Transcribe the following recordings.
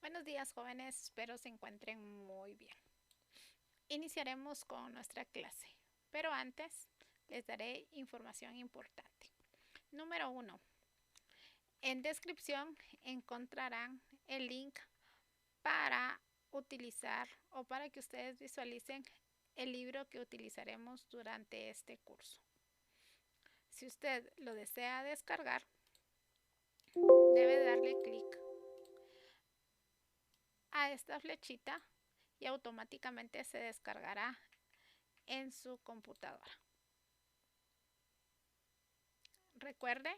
Buenos días, jóvenes, espero se encuentren muy bien. Iniciaremos con nuestra clase, pero antes les daré información importante. Número 1. En descripción encontrarán el link para utilizar o para que ustedes visualicen el libro que utilizaremos durante este curso. Si usted lo desea descargar, debe darle clic a esta flechita y automáticamente se descargará en su computadora. Recuerde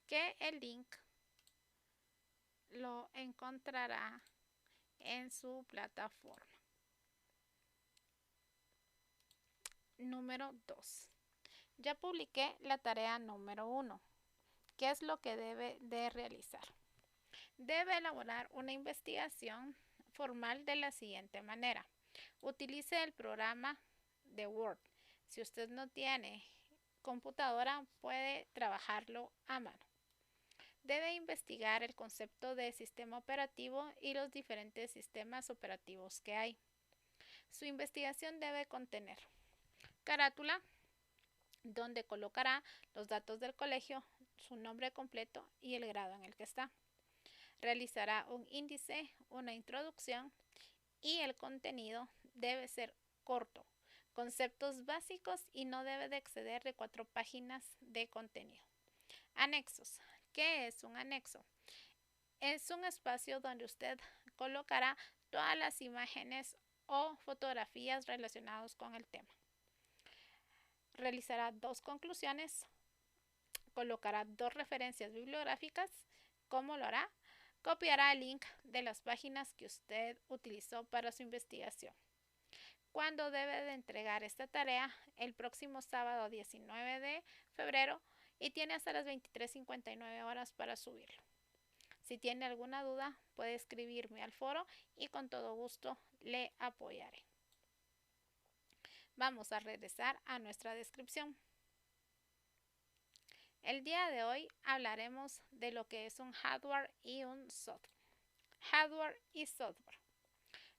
que el link lo encontrará en su plataforma. Número 2. Ya publiqué la tarea número 1. ¿Qué es lo que debe de realizar? Debe elaborar una investigación formal de la siguiente manera. Utilice el programa de Word. Si usted no tiene computadora, puede trabajarlo a mano. Debe investigar el concepto de sistema operativo y los diferentes sistemas operativos que hay. Su investigación debe contener carátula, donde colocará los datos del colegio, su nombre completo y el grado en el que está. Realizará un índice, una introducción y el contenido debe ser corto, conceptos básicos y no debe de exceder de 4 páginas de contenido. Anexos. ¿Qué es un anexo? Es un espacio donde usted colocará todas las imágenes o fotografías relacionadas con el tema. Realizará 2 conclusiones, colocará 2 referencias bibliográficas. ¿Cómo lo hará? Copiará el link de las páginas que usted utilizó para su investigación. ¿Cuándo debe de entregar esta tarea? El próximo sábado 19 de febrero y tiene hasta las 23:59 horas para subirlo. Si tiene alguna duda, puede escribirme al foro y con todo gusto le apoyaré. Vamos a regresar a nuestra descripción. El día de hoy hablaremos de lo que es un hardware y un software. Hardware y software.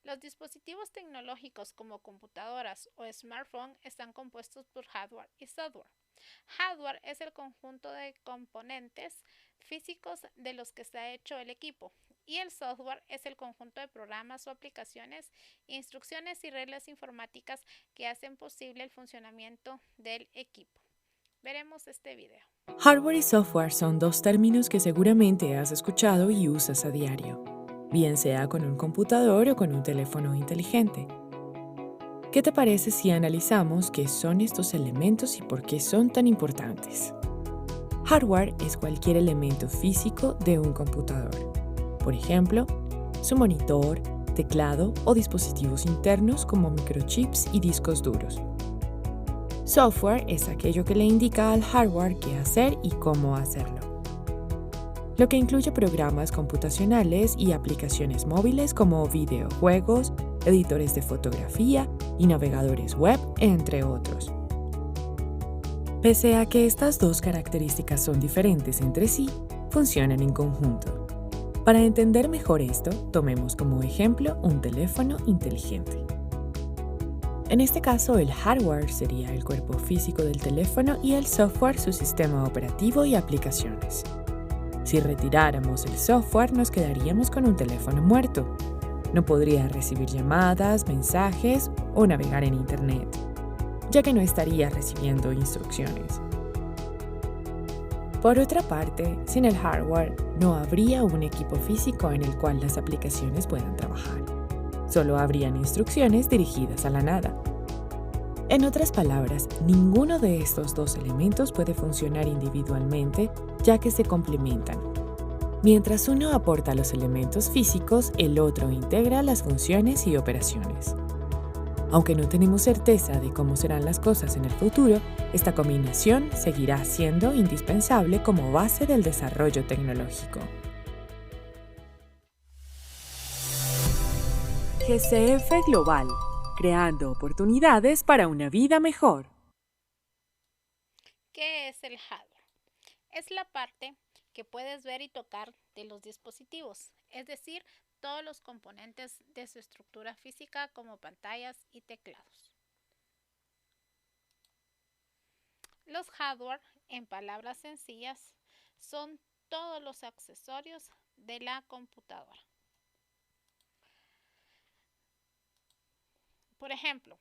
Los dispositivos tecnológicos como computadoras o smartphones están compuestos por hardware y software. Hardware es el conjunto de componentes físicos de los que está hecho el equipo y el software es el conjunto de programas o aplicaciones, instrucciones y reglas informáticas que hacen posible el funcionamiento del equipo. Veremos este video. Hardware y software son dos términos que seguramente has escuchado y usas a diario, bien sea con un computador o con un teléfono inteligente. ¿Qué te parece si analizamos qué son estos elementos y por qué son tan importantes? Hardware es cualquier elemento físico de un computador. Por ejemplo, su monitor, teclado o dispositivos internos como microchips y discos duros. Software es aquello que le indica al hardware qué hacer y cómo hacerlo, lo que incluye programas computacionales y aplicaciones móviles como videojuegos, editores de fotografía y navegadores web, entre otros. Pese a que estas dos características son diferentes entre sí, funcionan en conjunto. Para entender mejor esto, tomemos como ejemplo un teléfono inteligente. En este caso, el hardware sería el cuerpo físico del teléfono y el software su sistema operativo y aplicaciones. Si retiráramos el software, nos quedaríamos con un teléfono muerto. No podría recibir llamadas, mensajes o navegar en Internet, ya que no estaría recibiendo instrucciones. Por otra parte, sin el hardware, no habría un equipo físico en el cual las aplicaciones puedan trabajar. Solo habrían instrucciones dirigidas a la nada. En otras palabras, ninguno de estos dos elementos puede funcionar individualmente, ya que se complementan. Mientras uno aporta los elementos físicos, el otro integra las funciones y operaciones. Aunque no tenemos certeza de cómo serán las cosas en el futuro, esta combinación seguirá siendo indispensable como base del desarrollo tecnológico. GCF Global, creando oportunidades para una vida mejor. ¿Qué es el hardware? Es la parte que puedes ver y tocar de los dispositivos. es decir, todos los componentes de su estructura física como pantallas y teclados. Los hardware, en palabras sencillas, son todos los accesorios de la computadora. Por ejemplo,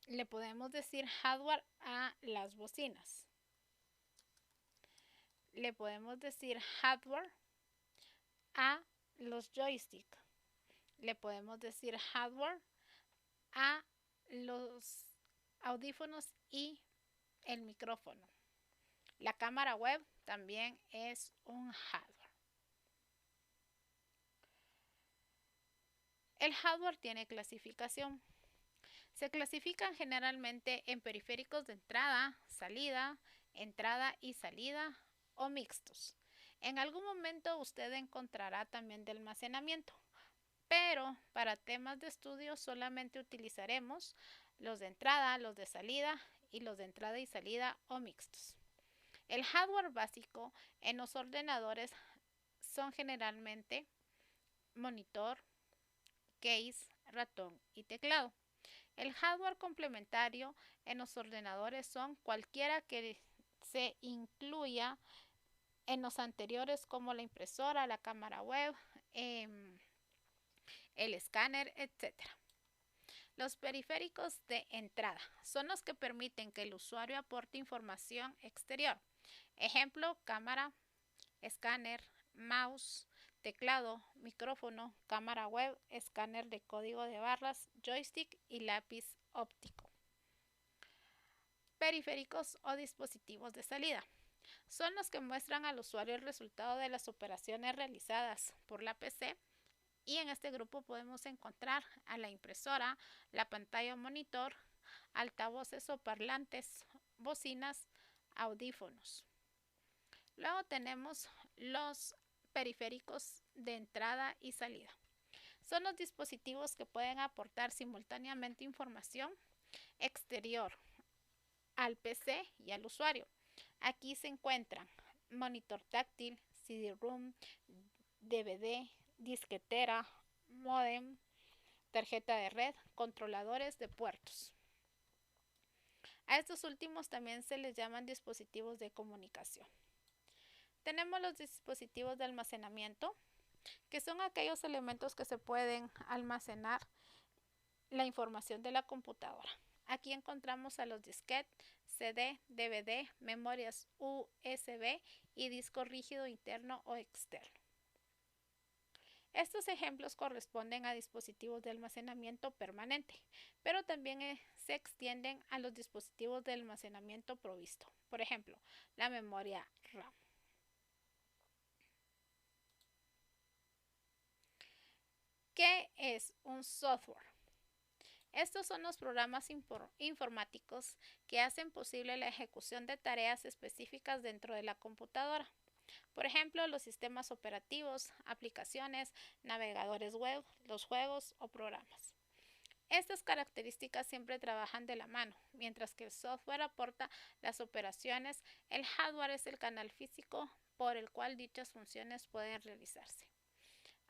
le podemos decir hardware a las bocinas. Le podemos decir hardware a los joysticks. Le podemos decir hardware a los audífonos y el micrófono. La cámara web también es un hardware. El hardware tiene clasificación. Se clasifican generalmente en periféricos de entrada y salida o mixtos. En algún momento usted encontrará también de almacenamiento, pero para temas de estudio solamente utilizaremos los de entrada, los de salida y los de entrada y salida o mixtos. El hardware básico en los ordenadores son generalmente monitor, case, ratón y teclado. El hardware complementario en los ordenadores son cualquiera que se incluya en los anteriores, como la impresora, la cámara web, el escáner, etc. Los periféricos de entrada son los que permiten que el usuario aporte información exterior. Ejemplo, cámara, escáner, mouse, teclado, micrófono, cámara web, escáner de código de barras, joystick y lápiz óptico. Periféricos o dispositivos de salida son los que muestran al usuario el resultado de las operaciones realizadas por la PC, y en este grupo podemos encontrar a la impresora, la pantalla o monitor, altavoces o parlantes, bocinas, audífonos. Luego tenemos los periféricos de entrada y salida. Son los dispositivos que pueden aportar simultáneamente información exterior al PC y al usuario. Aquí se encuentran monitor táctil, CD-ROM, DVD, disquetera, módem, tarjeta de red, controladores de puertos. A estos últimos también se les llaman dispositivos de comunicación. Tenemos los dispositivos de almacenamiento, que son aquellos elementos que se pueden almacenar la información de la computadora. Aquí encontramos a los disquetes, CD, DVD, memorias USB y disco rígido interno o externo. Estos ejemplos corresponden a dispositivos de almacenamiento permanente, pero también se extienden a los dispositivos de almacenamiento provisto. Por ejemplo, la memoria RAM. ¿Qué es un software? Estos son los programas informáticos que hacen posible la ejecución de tareas específicas dentro de la computadora. Por ejemplo, los sistemas operativos, aplicaciones, navegadores web, los juegos o programas. Estas características siempre trabajan de la mano. Mientras que el software aporta las operaciones, el hardware es el canal físico por el cual dichas funciones pueden realizarse.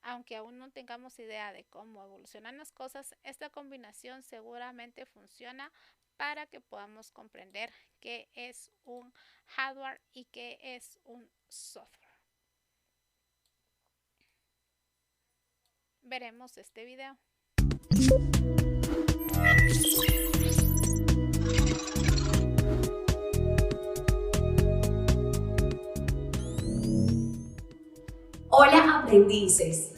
Aunque aún no tengamos idea de cómo evolucionan las cosas, esta combinación seguramente funciona para que podamos comprender qué es un hardware y qué es un software. Veremos este video. Hola aprendices,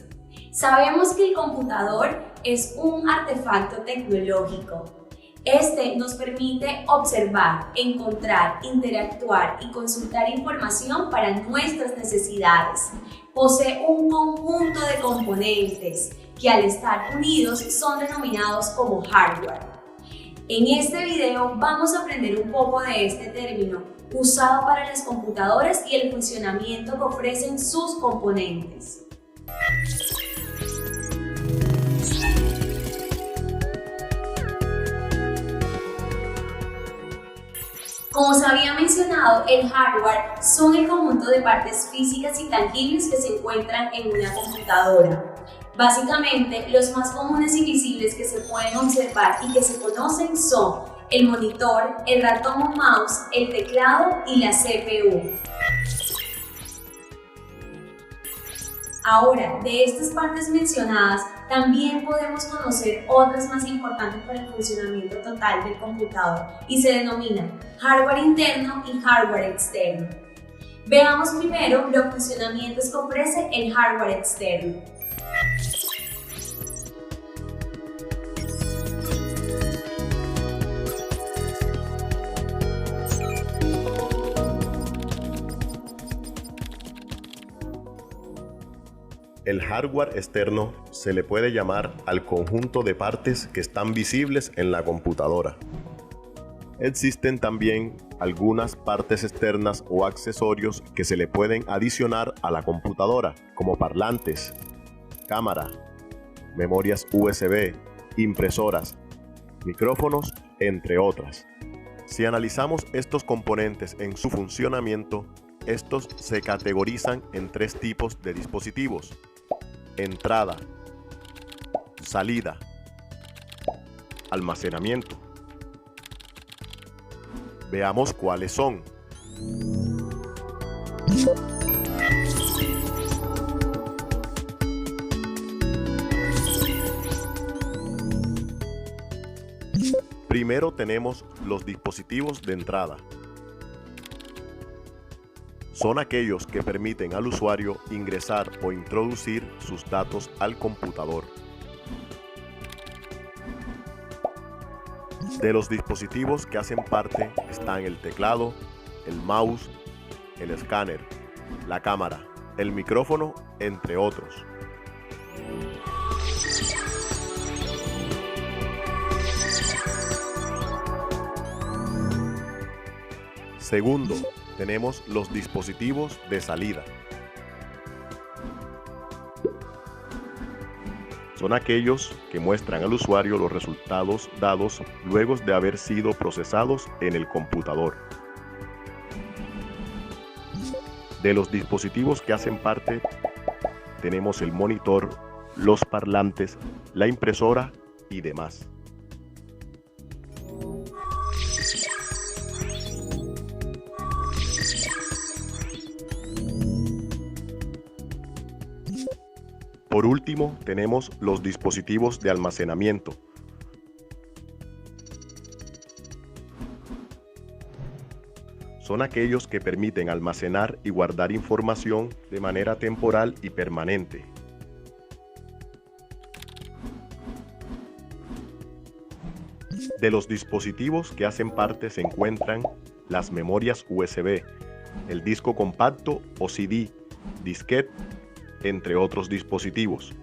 sabemos que el computador es un artefacto tecnológico. Este nos permite observar, encontrar, interactuar y consultar información para nuestras necesidades. Posee un conjunto de componentes que al estar unidos son denominados como hardware. En este video vamos a aprender un poco de este término usado para las computadoras y el funcionamiento que ofrecen sus componentes. Como se había mencionado, el hardware son el conjunto de partes físicas y tangibles que se encuentran en una computadora. Básicamente, los más comunes y visibles que se pueden observar y que se conocen son el monitor, el ratón o mouse, el teclado y la CPU. Ahora, de estas partes mencionadas, también podemos conocer otras más importantes para el funcionamiento total del computador y se denominan hardware interno y hardware externo. Veamos primero los funcionamientos que ofrece el hardware externo. El hardware externo se le puede llamar al conjunto de partes que están visibles en la computadora. Existen también algunas partes externas o accesorios que se le pueden adicionar a la computadora, como parlantes, cámara, memorias USB, impresoras, micrófonos, entre otras. Si analizamos estos componentes en su funcionamiento, estos se categorizan en tres tipos de dispositivos: entrada, salida, almacenamiento. Veamos cuáles son. Primero tenemos los dispositivos de entrada. Son aquellos que permiten al usuario ingresar o introducir sus datos al computador. De los dispositivos que hacen parte están el teclado, el mouse, el escáner, la cámara, el micrófono, entre otros. Segundo, tenemos los dispositivos de salida. Son aquellos que muestran al usuario los resultados dados luego de haber sido procesados en el computador. De los dispositivos que hacen parte, tenemos el monitor, los parlantes, la impresora y demás. Por último, tenemos los dispositivos de almacenamiento. Son aquellos que permiten almacenar y guardar información de manera temporal y permanente. De los dispositivos que hacen parte se encuentran las memorias USB, el disco compacto o CD, disquete, entre otros dispositivos.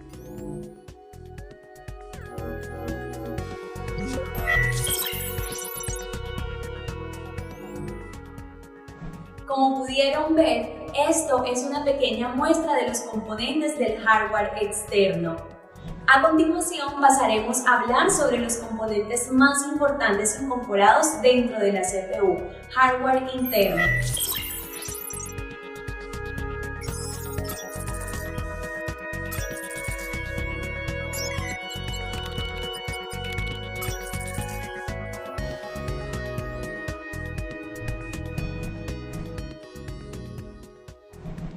Como pudieron ver, esto es una pequeña muestra de los componentes del hardware externo. A continuación pasaremos a hablar sobre los componentes más importantes incorporados dentro de la CPU, hardware interno.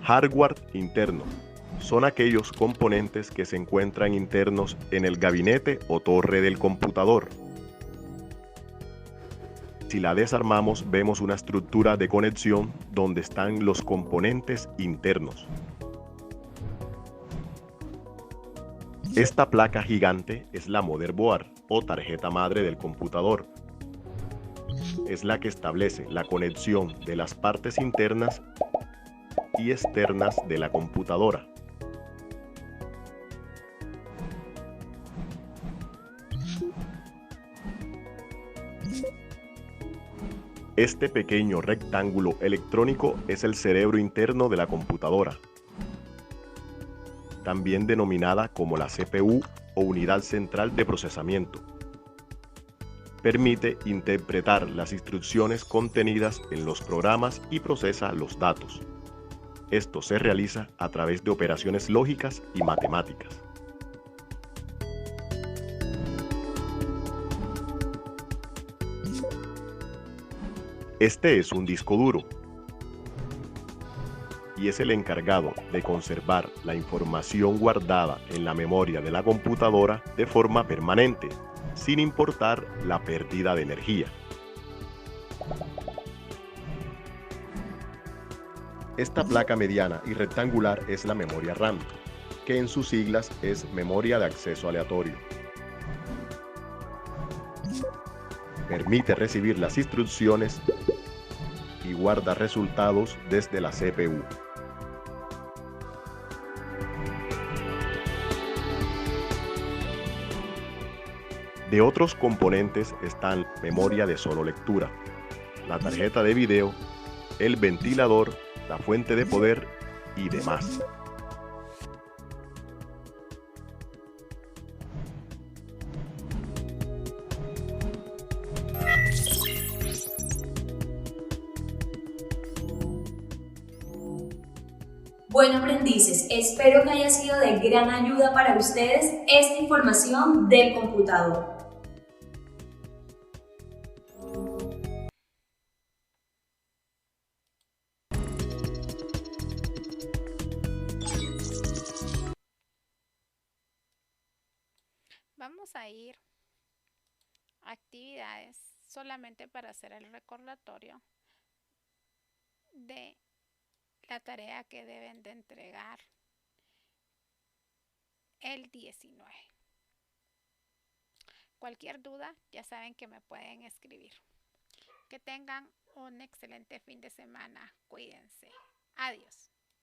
Hardware interno. Son aquellos componentes que se encuentran internos en el gabinete o torre del computador. Si la desarmamos, vemos una estructura de conexión donde están los componentes internos. Esta placa gigante es la motherboard o tarjeta madre del computador. Es la que establece la conexión de las partes internas y externas de la computadora. Este pequeño rectángulo electrónico es el cerebro interno de la computadora, también denominada como la CPU o unidad central de procesamiento. permite interpretar las instrucciones contenidas en los programas y procesa los datos. Esto se realiza a través de operaciones lógicas y matemáticas. Este es un disco duro y es el encargado de conservar la información guardada en la memoria de la computadora de forma permanente, sin importar la pérdida de energía. Esta placa mediana y rectangular es la memoria RAM, que en sus siglas es memoria de acceso aleatorio. Permite recibir las instrucciones y guarda resultados desde la CPU. De otros componentes están memoria de solo lectura, la tarjeta de video, el ventilador, la fuente de poder y demás. Bueno, aprendices, espero que haya sido de gran ayuda para ustedes esta información del computador. Vamos a ir a actividades solamente para hacer el recordatorio de la tarea que deben de entregar el 19. Cualquier duda, ya saben que me pueden escribir. Que tengan un excelente fin de semana. Cuídense. Adiós.